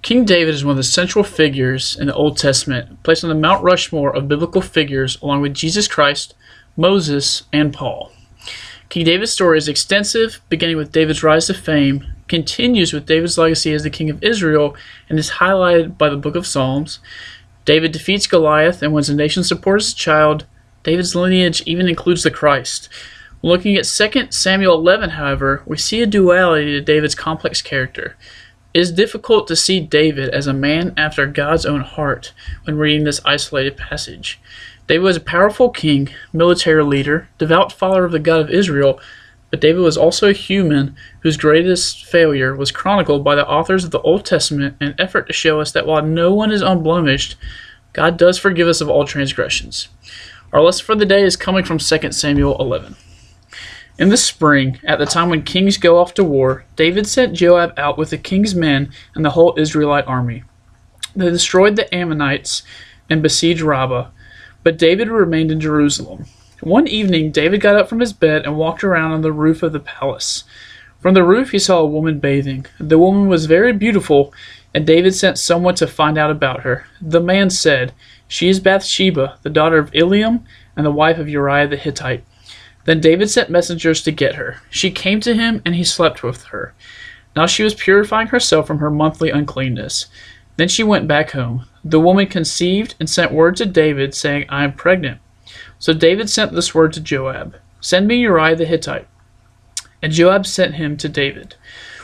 King David is one of the central figures in the Old Testament, placed on the Mount Rushmore of biblical figures along with Jesus Christ, Moses, and Paul. King David's story is extensive, beginning with David's rise to fame, continues with David's legacy as the king of Israel, and is highlighted by the book of Psalms. David defeats Goliath and wins a nation's support as a child. David's lineage even includes the Christ. Looking at 2 Samuel 11, however, we see a duality to David's complex character. It is difficult to see David as a man after God's own heart when reading this isolated passage. David was a powerful king, military leader, devout follower of the God of Israel, but David was also a human whose greatest failure was chronicled by the authors of the Old Testament in an effort to show us that while no one is unblemished, God does forgive us of all transgressions. Our lesson for the day is coming from 2 Samuel 11. In the spring, at the time when kings go off to war, David sent Joab out with the king's men and the whole Israelite army. They destroyed the Ammonites and besieged Rabbah, but David remained in Jerusalem. One evening, David got up from his bed and walked around on the roof of the palace. From the roof, he saw a woman bathing. The woman was very beautiful, and David sent someone to find out about her. The man said, "She is Bathsheba, the daughter of Eliam, and the wife of Uriah the Hittite." Then David sent messengers to get her. She came to him, and he slept with her. Now she was purifying herself from her monthly uncleanness. Then she went back home. The woman conceived and sent word to David, saying, "I am pregnant." So David sent this word to Joab, "Send me Uriah the Hittite." And Joab sent him to David.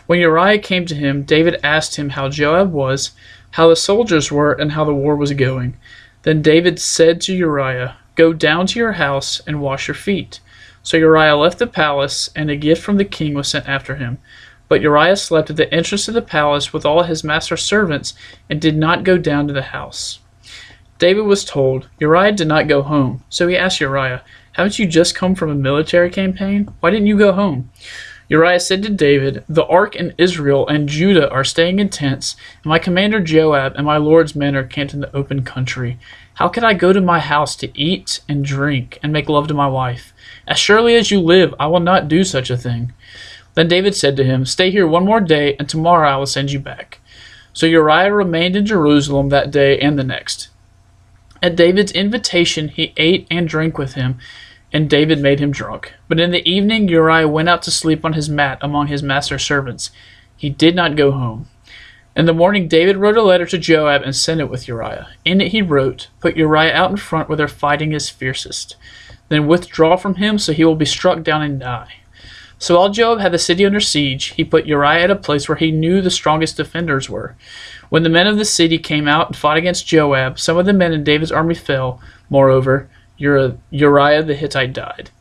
When Uriah came to him, David asked him how Joab was, how the soldiers were, and how the war was going. Then David said to Uriah, "Go down to your house and wash your feet." So Uriah left the palace, and a gift from the king was sent after him. But Uriah slept at the entrance to the palace with all his master's servants, and did not go down to the house. David was told, Uriah did not go home. So he asked Uriah, "Haven't you just come from a military campaign? Why didn't you go home?" Uriah said to David, "The ark and Israel and Judah are staying in tents, and my commander Joab and my lord's men are camped in the open country. How could I go to my house to eat and drink and make love to my wife? As surely as you live, I will not do such a thing." Then David said to him, "Stay here one more day, and tomorrow I will send you back." So Uriah remained in Jerusalem that day and the next. At David's invitation, he ate and drank with him, and David made him drunk. But in the evening, Uriah went out to sleep on his mat among his master's servants. He did not go home. In the morning, David wrote a letter to Joab and sent it with Uriah. In it he wrote, "Put Uriah out in front where their fighting is fiercest. Then withdraw from him so he will be struck down and die." So while Joab had the city under siege, he put Uriah at a place where he knew the strongest defenders were. When the men of the city came out and fought against Joab, some of the men in David's army fell. Moreover, Uriah the Hittite died.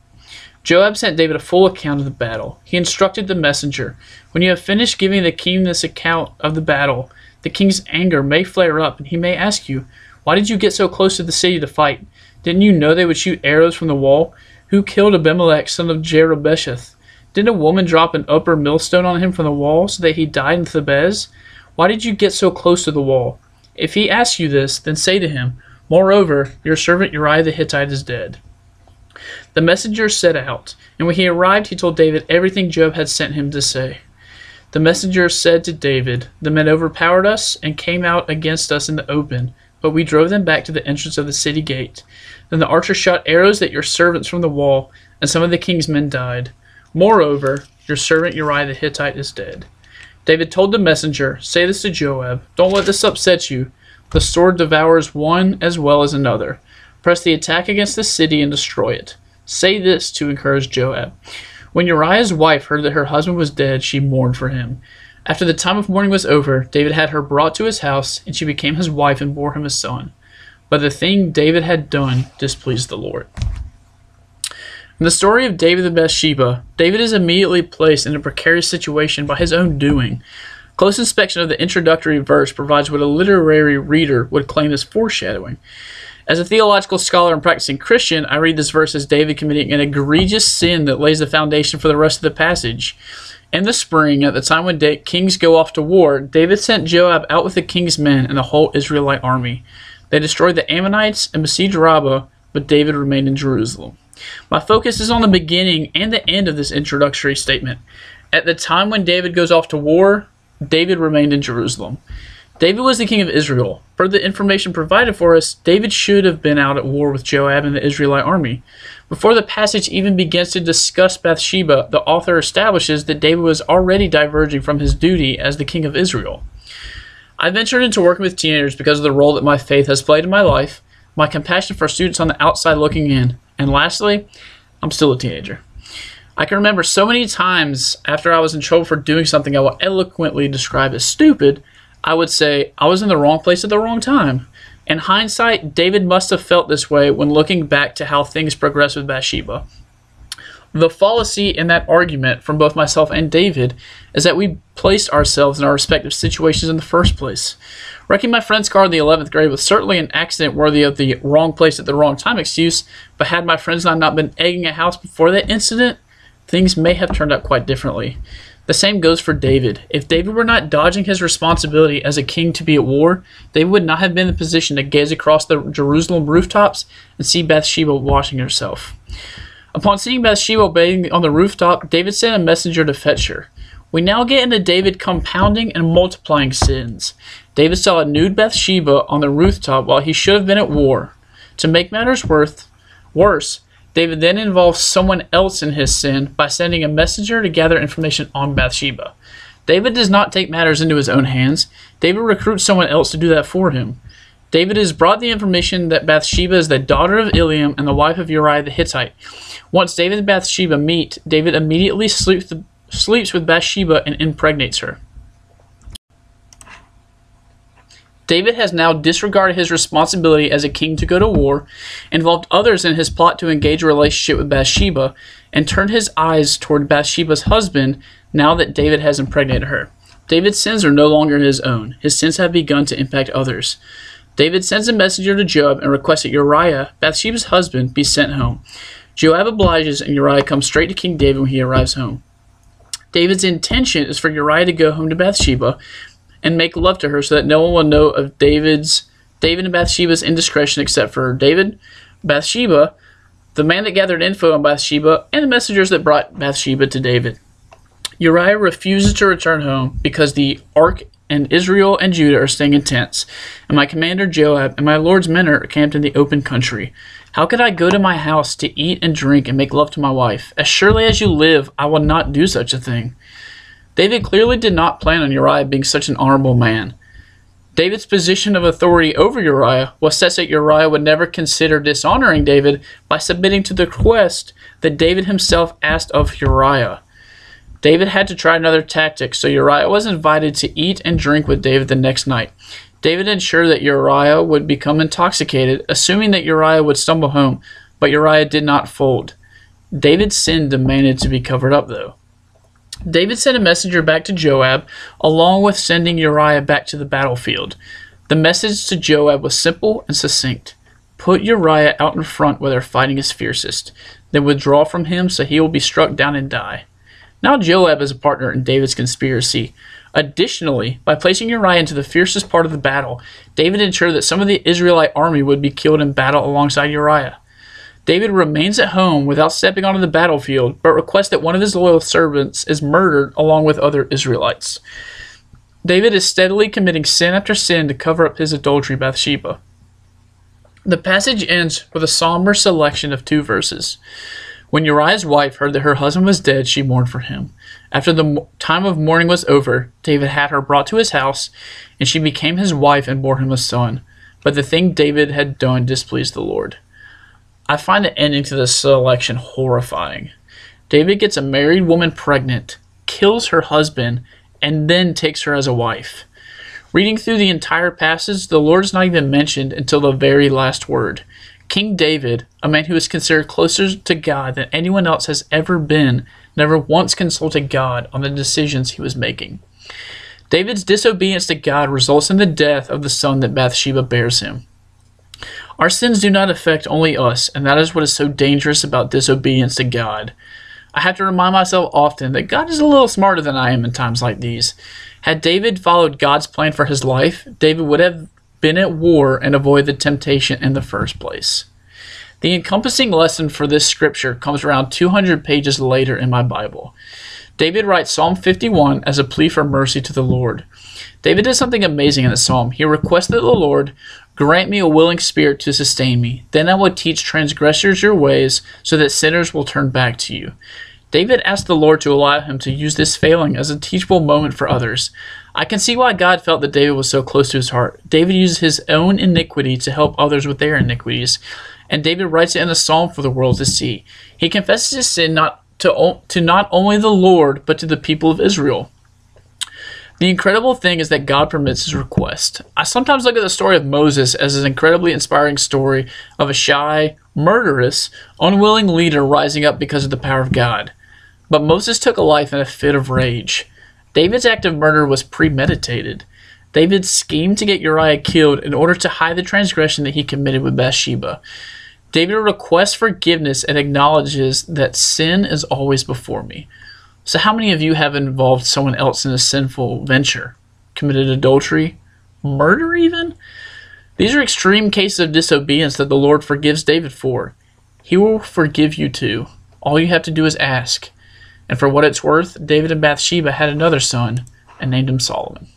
Joab sent David a full account of the battle. He instructed the messenger, "When you have finished giving the king this account of the battle, the king's anger may flare up, and he may ask you, 'Why did you get so close to the city to fight? Didn't you know they would shoot arrows from the wall? Who killed Abimelech, son of Jerubbesheth? Didn't a woman drop an upper millstone on him from the wall so that he died in Thebez? Why did you get so close to the wall?' If he asks you this, then say to him, 'Moreover, your servant Uriah the Hittite is dead.'" The messenger set out, and when he arrived, he told David everything Joab had sent him to say. The messenger said to David, "The men overpowered us and came out against us in the open, but we drove them back to the entrance of the city gate. Then the archers shot arrows at your servants from the wall, and some of the king's men died. Moreover, your servant Uriah the Hittite is dead." David told the messenger, "Say this to Joab, 'Don't let this upset you. The sword devours one as well as another. Press the attack against the city and destroy it.' Say this to encourage Joab." When Uriah's wife heard that her husband was dead, she mourned for him. After the time of mourning was over, David had her brought to his house, and she became his wife and bore him a son. But the thing David had done displeased the Lord. In the story of David and Bathsheba, David is immediately placed in a precarious situation by his own doing. Close inspection of the introductory verse provides what a literary reader would claim as foreshadowing. As a theological scholar and practicing Christian, I read this verse as David committing an egregious sin that lays the foundation for the rest of the passage. In the spring, at the time when kings go off to war, David sent Joab out with the king's men and the whole Israelite army. They destroyed the Ammonites and besieged Rabbah, but David remained in Jerusalem. My focus is on the beginning and the end of this introductory statement. At the time when David goes off to war, David remained in Jerusalem. David was the king of Israel. Per the information provided for us, David should have been out at war with Joab and the Israelite army. Before the passage even begins to discuss Bathsheba, the author establishes that David was already diverging from his duty as the king of Israel. I ventured into working with teenagers because of the role that my faith has played in my life, my compassion for students on the outside looking in, and lastly, I'm still a teenager. I can remember so many times after I was in trouble for doing something I will eloquently describe as stupid, I would say, I was in the wrong place at the wrong time. In hindsight, David must have felt this way when looking back to how things progressed with Bathsheba. The fallacy in that argument from both myself and David is that we placed ourselves in our respective situations in the first place. Wrecking my friend's car in the 11th grade was certainly an accident worthy of the wrong place at the wrong time excuse, but had my friends and I not been egging a house before that incident, things may have turned out quite differently. The same goes for David. If David were not dodging his responsibility as a king to be at war, David would not have been in the position to gaze across the Jerusalem rooftops and see Bathsheba washing herself. Upon seeing Bathsheba bathing on the rooftop, David sent a messenger to fetch her. We now get into David compounding and multiplying sins. David saw a nude Bathsheba on the rooftop while he should have been at war. To make matters worse, David then involves someone else in his sin by sending a messenger to gather information on Bathsheba. David does not take matters into his own hands. David recruits someone else to do that for him. David has brought the information that Bathsheba is the daughter of Eliam and the wife of Uriah the Hittite. Once David and Bathsheba meet, David immediately sleeps with Bathsheba and impregnates her. David has now disregarded his responsibility as a king to go to war, involved others in his plot to engage a relationship with Bathsheba, and turned his eyes toward Bathsheba's husband now that David has impregnated her. David's sins are no longer his own. His sins have begun to impact others. David sends a messenger to Joab and requests that Uriah, Bathsheba's husband, be sent home. Joab obliges, and Uriah comes straight to King David when he arrives home. David's intention is for Uriah to go home to Bathsheba and make love to her so that no one will know of David and Bathsheba's indiscretion except for David, Bathsheba, the man that gathered info on Bathsheba, and the messengers that brought Bathsheba to David. Uriah refuses to return home because the ark and Israel and Judah are staying in tents, and my commander Joab and my lord's men are camped in the open country. How could I go to my house to eat and drink and make love to my wife? As surely as you live, I will not do such a thing. David clearly did not plan on Uriah being such an honorable man. David's position of authority over Uriah was such that Uriah would never consider dishonoring David by submitting to the request that David himself asked of Uriah. David had to try another tactic, so Uriah was invited to eat and drink with David the next night. David ensured that Uriah would become intoxicated, assuming that Uriah would stumble home, but Uriah did not fold. David's sin demanded to be covered up, though. David sent a messenger back to Joab, along with sending Uriah back to the battlefield. The message to Joab was simple and succinct. Put Uriah out in front where their fighting is fiercest, then withdraw from him so he will be struck down and die. Now Joab is a partner in David's conspiracy. Additionally, by placing Uriah into the fiercest part of the battle, David ensured that some of the Israelite army would be killed in battle alongside Uriah. David remains at home without stepping onto the battlefield, but requests that one of his loyal servants is murdered along with other Israelites. David is steadily committing sin after sin to cover up his adultery with Bathsheba. The passage ends with a somber selection of 2 verses. When Uriah's wife heard that her husband was dead, she mourned for him. After the time of mourning was over, David had her brought to his house, and she became his wife and bore him a son. But the thing David had done displeased the Lord. I find the ending to this selection horrifying. David gets a married woman pregnant, kills her husband, and then takes her as a wife. Reading through the entire passage, the Lord is not even mentioned until the very last word. King David, a man who is considered closer to God than anyone else has ever been, never once consulted God on the decisions he was making. David's disobedience to God results in the death of the son that Bathsheba bears him. Our sins do not affect only us, and that is what is so dangerous about disobedience to God. I have to remind myself often that God is a little smarter than I am in times like these. Had David followed God's plan for his life, David would have been at war and avoided the temptation in the first place. The encompassing lesson for this scripture comes around 200 pages later in my Bible. David writes Psalm 51 as a plea for mercy to the Lord. David did something amazing in the psalm. He requested the Lord, "Grant me a willing spirit to sustain me. Then I will teach transgressors your ways, so that sinners will turn back to you." David asked the Lord to allow him to use this failing as a teachable moment for others. I can see why God felt that David was so close to his heart. David uses his own iniquity to help others with their iniquities, and David writes it in a psalm for the world to see. He confesses his sin to not only the Lord, but to the people of Israel. The incredible thing is that God permits his request. I sometimes look at the story of Moses as an incredibly inspiring story of a shy, murderous, unwilling leader rising up because of the power of God. But Moses took a life in a fit of rage. David's act of murder was premeditated. David schemed to get Uriah killed in order to hide the transgression that he committed with Bathsheba. David requests forgiveness and acknowledges that sin is always before me. So how many of you have involved someone else in a sinful venture? Committed adultery? Murder even? These are extreme cases of disobedience that the Lord forgives David for. He will forgive you too. All you have to do is ask. And for what it's worth, David and Bathsheba had another son and named him Solomon.